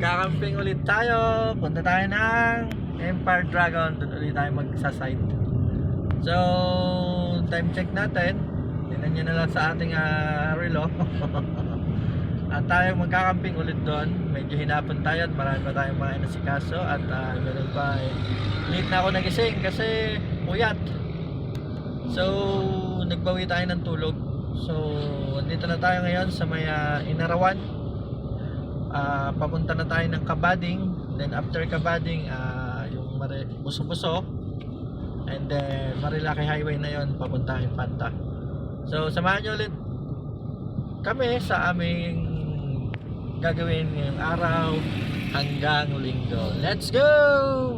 magkakamping ulit tayo. Punta tayo ng Empire Dragon. Doon ulit tayo magsasite. So, time check natin. Tingnan nyo na lang sa ating relo. At tayo magkakamping ulit doon. Medyo hinapon tayo at marami pa tayong mga inasikaso. At ganoon pa late na ako nagising kasi puyat. So, nagbawi tayo ng tulog. So, andito na tayo ngayon sa may Inarawan. Papunta na tayo ng Kabading. Then after Kabading, yung Buso-Buso. And then Marilaki Highway na yon papunta Infanta. So, samahan nyo ulit kami sa aming gagawin ngayong araw hanggang Linggo. Let's go!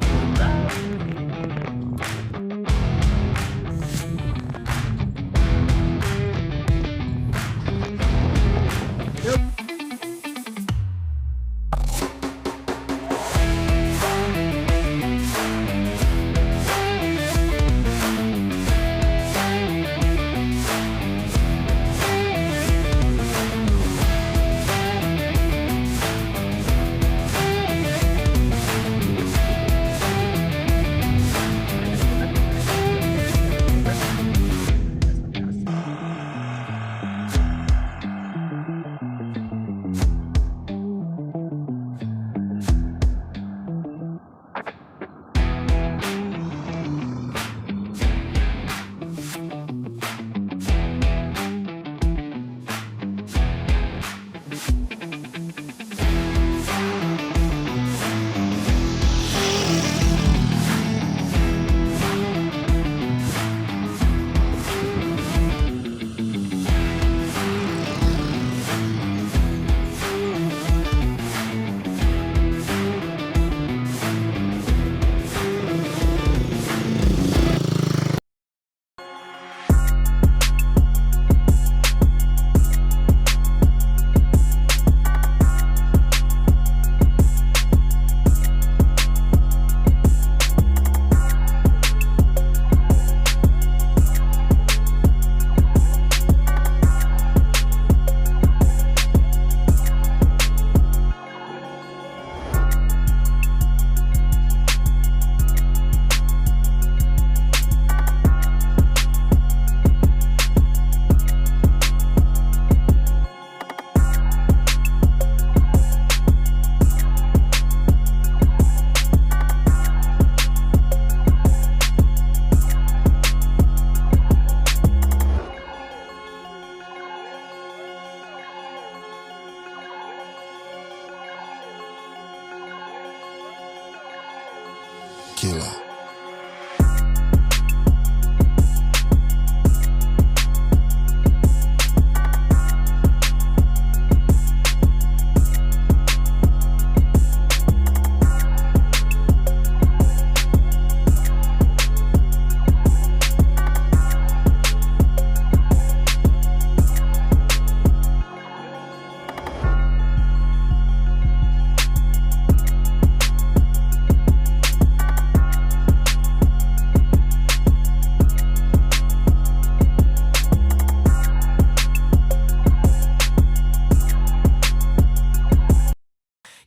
Killer.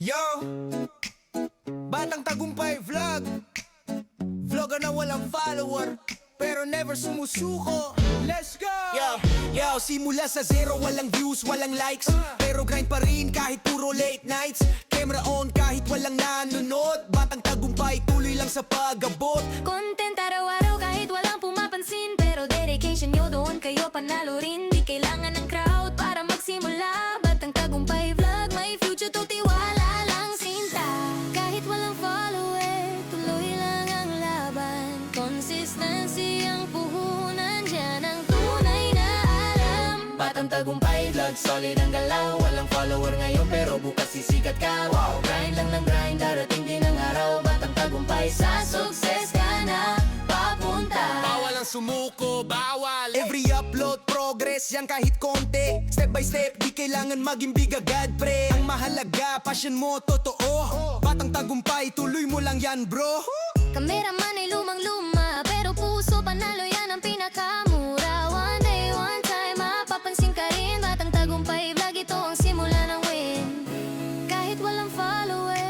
Yo! Batang Tagumpay Vlog. Vlogger na walang follower pero never sumusuko. Let's go! Yo, simula sa zero, walang views, walang likes, pero grind pa rin kahit puro late nights. Camera on kahit walang nanonood. Batang Tagumpay, tuloy lang sa pag-abot. Content araw-araw kahit walang pumapansin, pero dedication nyo doon kayo panalo rin. Di kailangan ng crowd para magsimula. Batang Tagumpay Vlog, may future to tiwala lang sinta. Kahit walang follower, tuloy lang ang laban. Consistency ang puhunan, dyan ang tunay na alam. Batang Tagumpay Vlog, solid ang galaw. Walang follower ngayon pero bukas sisikat ka. Wow, grind lang ng grind, darating din ang araw. Batang Tagumpay, sa success ka na papunta. Bawal ang sumuko, bawal. Every upload, progress yan kahit konti. Step by step, di kailangan maging big agad, pre. Ang mahalaga, passion mo, totoo. Batang Tagumpay, tuloy mo lang yan, bro. Kameraman ay lumang-luma, pero puso panalo yan ang pinakamura. One day, one time, mapapansin ka rin. Batang Tagumpay Vlog, ito ang simula ng win. Kahit walang follower,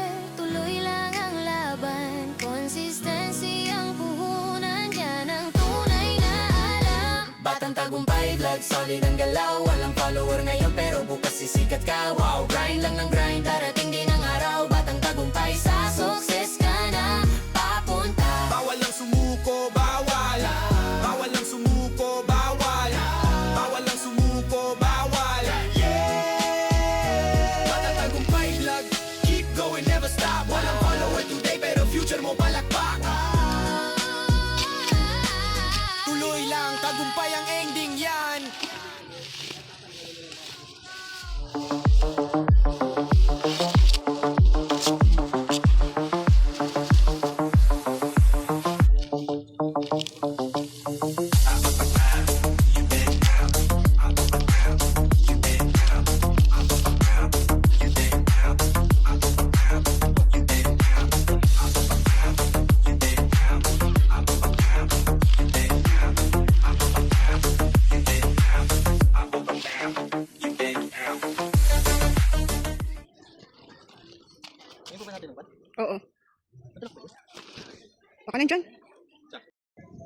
Tagumpay Vlog, solid ang galaw. Walang follower ngayon pero bukas sisikat ka. Wow, grind lang ng grind, darating din ang araw. Batang Tagumpay, sa success ka na papunta. Bawal lang sumuko, bawal. Bawal lang sumuko, bawal. Bawal lang sumuko, bawal. Yeah! Batang Tagumpay Vlog, keep going, never stop. Walang follower today pero future mo palakpak. Tuloy lang, tagumpay ang ending yan. Oo. Baka na dyan.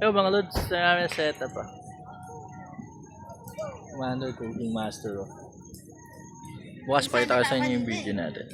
Yo mga lods, na namin setup ah. Commander Cooking Master oh. Bukas pakita ko sa inyo yung video natin.